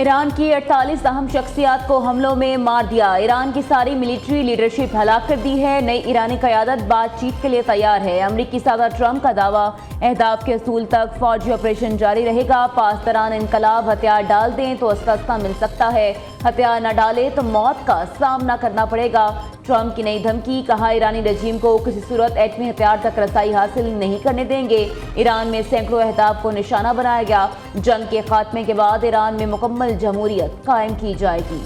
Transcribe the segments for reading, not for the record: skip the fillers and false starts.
Iran की 48 अहम शख्सियात को हमलों में मार दिया। ईरान की सारी मिलिट्री लीडरशिप हलाक कर दी है। नई ईरानी क़यादत बातचीत के लिए तैयार है। अमरीकी सदर ट्रंप का दावा, अहदाफ के असूल तक फौजी ऑपरेशन जारी रहेगा। पासदारान इनकलाब हथियार डाल दें तो सस्ता मिल सकता है, हथियार न डाले तो मौत का सामना करना पड़ेगा। ट्रंप की नई धमकी, कहा ईरानी रजीम को किसी सूरत एटमी हथियार तक रसाई हासिल नहीं करने देंगे। ईरान में सैकड़ों अहदाफ को निशाना बनाया गया। जंग के खात्मे के बाद ईरान में मुकम्मल जमहूरियत कायम की जाएगी।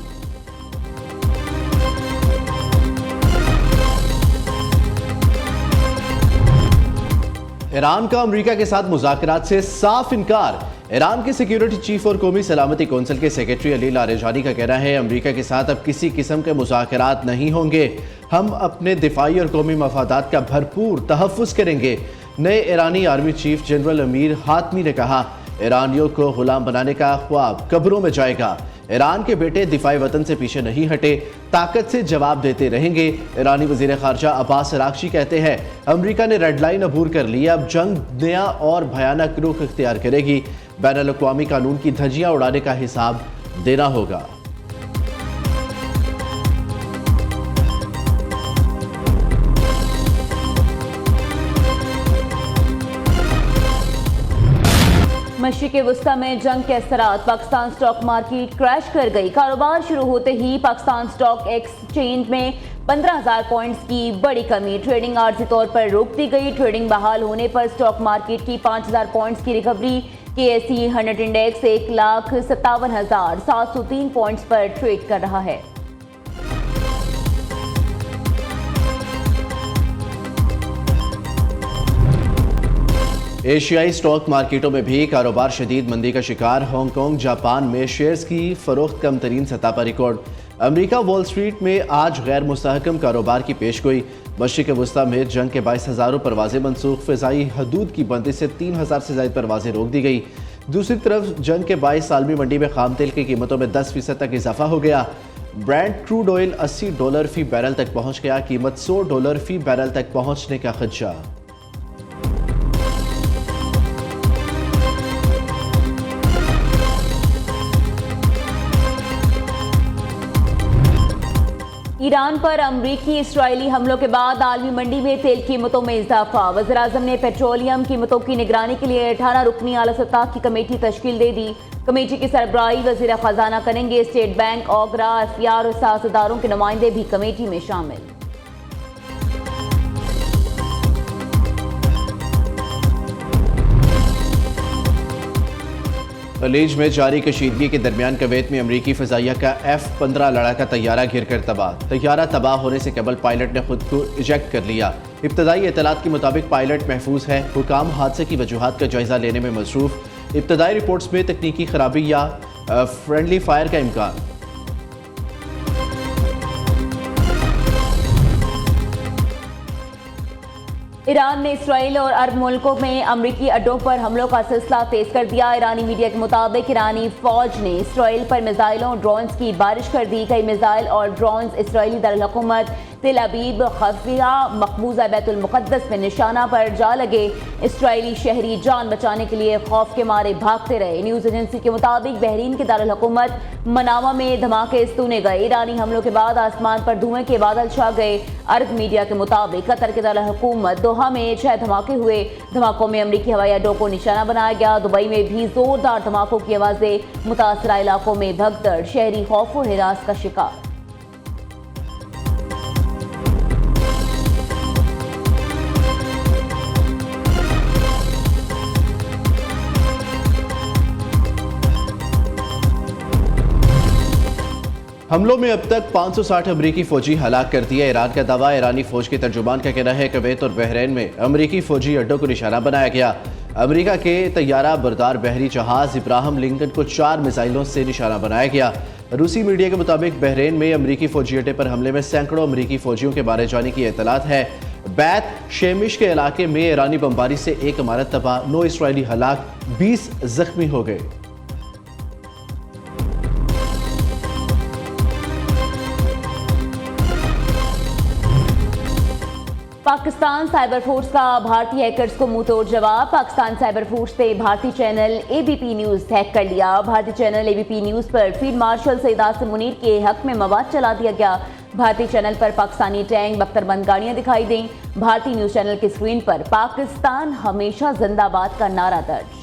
ईरान का अमेरिका के साथ मुज़ाकरात से साफ इनकार। ईरान के सिक्योरिटी चीफ और कौमी सलामती कौंसिल के सेक्रेटरी अली लारेजानी का कहना है, अमेरिका के साथ अब किसी किस्म के मुज़ाकरात नहीं होंगे। हम अपने दिफाई और कौमी मफादात का भरपूर तहफ़्फ़ुज़ करेंगे। नए ईरानी army chief general Amir Hatami ने कहा, ईरानियों को गुलाम बनाने का ख्वाब कब्रों में जाएगा। ईरान के बेटे दिफाई वतन से पीछे नहीं हटे, ताकत से जवाब देते रहेंगे। ईरानी वजीर खारजा अब्बास अरागची कहते हैं, अमेरिका ने रेड लाइन अबूर कर ली, अब जंग नया और भयानक रुख इख्तियार करेगी। बैनुल-अक़वामी कानून की धज्जियां उड़ाने का हिसाब देना होगा। मशरिक़ वस्ता में जंग के असरात, पाकिस्तान स्टॉक मार्केट क्रैश कर गई। कारोबार शुरू होते ही पाकिस्तान स्टॉक एक्सचेंज में 15,000 पॉइंट्स की बड़ी कमी। ट्रेडिंग आर्जी तौर पर रोक दी गई। ट्रेडिंग बहाल होने पर स्टॉक मार्केट की 5,000 पॉइंट्स की रिकवरी। KSE 100 इंडेक्स 1,57,703 पॉइंट्स पर ट्रेड कर रहा है। एशियाई स्टॉक मार्केटों में भी कारोबार शदीद मंदी का शिकार। हांगकांग, जापान में शेयर्स की फरोख्त कम तरीन सतह पर रिकॉर्ड। अमेरिका वॉल स्ट्रीट में आज गैर मुस्तहकम कारोबार की पेशगोई। मशरिक़ वस्ता में जंग के बायस हज़ारों परवाजें मनसूख। फ़िज़ाई हदूद की बंदी से 3,000 से ज़ायद परवाजें रोक दी गई। दूसरी तरफ जंग के बायस आलमी मंडी में खाम तेल की कीमतों में 10% तक इजाफा हो गया। ब्रेंट क्रूड ऑयल $80 फी बैरल तक पहुँच गया। कीमत $100 फी बैरल तक पहुँचने का खदशा। ईरान पर अमरीकी इसराइली हमलों के बाद आलमी मंडी में तेल कीमतों में इजाफा। वज़ीर-ए-आज़म ने पेट्रोलियम कीमतों की निगरानी के लिए 18 रुकनी आला सतह की कमेटी तश्कील दे दी। कमेटी की सरबराही वज़ीर ख़जाना करेंगे। स्टेट बैंक, ओगरा, एफआईआर और सियासतदारों के नुमाइंदे भी कमेटी में शामिल। खलीज में जारी कशीदगी के दरमियान कुवैत में अमरीकी फ़िज़ाइया का F-15 लड़ाका तैयारा घिर कर तबाह। तैयारा तबाह होने से कबल पायलट ने खुद को इजेक्ट कर लिया। इब्तदाई इत्तलात के मुताबिक पायलट महफूज है। हुकाम हादसे की वजूहात का जायजा लेने में मसरूफ। इब्तदाई रिपोर्ट्स में तकनीकी खराबी या फ्रेंडली फायर का इम्कान। ईरान ने इसराइल और अरब मुल्कों में अमरीकी अड्डों पर हमलों का सिलसिला तेज कर दिया। ईरानी मीडिया के मुताबिक ईरानी फौज ने इसराइल पर मिसाइलों और ड्रोन्स की बारिश कर दी। कई मिसाइल और ड्रोन्स इसराइली दारुल हुकूमत तेल अबीब, खफिया, मकबूजा बैतुल मुक़द्दस में निशाना पर जा लगे। इसराइली शहरी जान बचाने के लिए खौफ के मारे भागते रहे। न्यूज़ एजेंसी के मुताबिक बहरीन के दारुल हुकूमत मनामा में धमाके सुने गए। ईरानी हमलों के बाद आसमान पर धुएं के बादल छा गए। अरब मीडिया के मुताबिक कतर के दारुल हुकूमत दोहा में 6 धमाके हुए। धमाकों में अमरीकी हवाई अड्डों को निशाना बनाया गया। दुबई में भी जोरदार धमाकों की आवाज़ें। मुतासरा इलाकों में भगदड़, शहरी खौफ और हिरास का शिकार। हमलों में अब तक 560 अमरीकी फौजी हलाक कर दिया। ईरान का दावा। ईरानी फौज के तर्जुमान का कहना है कुवैत और बहरीन में अमरीकी फौजी अड्डों को निशाना बनाया गया। अमरीका के तैयारा बरदार बहरी जहाज इब्राहिम लिंकन को 4 मिसाइलों से निशाना बनाया गया। रूसी मीडिया के मुताबिक बहरीन में अमरीकी फौजी अड्डे पर हमले में सैकड़ों अमरीकी फौजियों के मारे जाने की इत्तलात है। बैत शेमिश के इलाके में ईरानी बमबारी से 1 इमारत तबाह, 9 इसराइली हलाक, 20 जख्मी हो गए। पाकिस्तान साइबर फोर्स का भारतीय हैकर्स को मुंह तोड़ जवाब। पाकिस्तान साइबर फोर्स ने भारतीय चैनल एबीपी न्यूज हैक कर लिया। भारतीय चैनल एबीपी न्यूज पर फील्ड मार्शल सईद आसिम मुनीर के हक में मवाद चला दिया गया। भारतीय चैनल पर पाकिस्तानी टैंक बख्तरबंद गाड़ियां दिखाई दें। भारतीय न्यूज चैनल की स्क्रीन पर पाकिस्तान हमेशा जिंदाबाद का नारा दर्ज।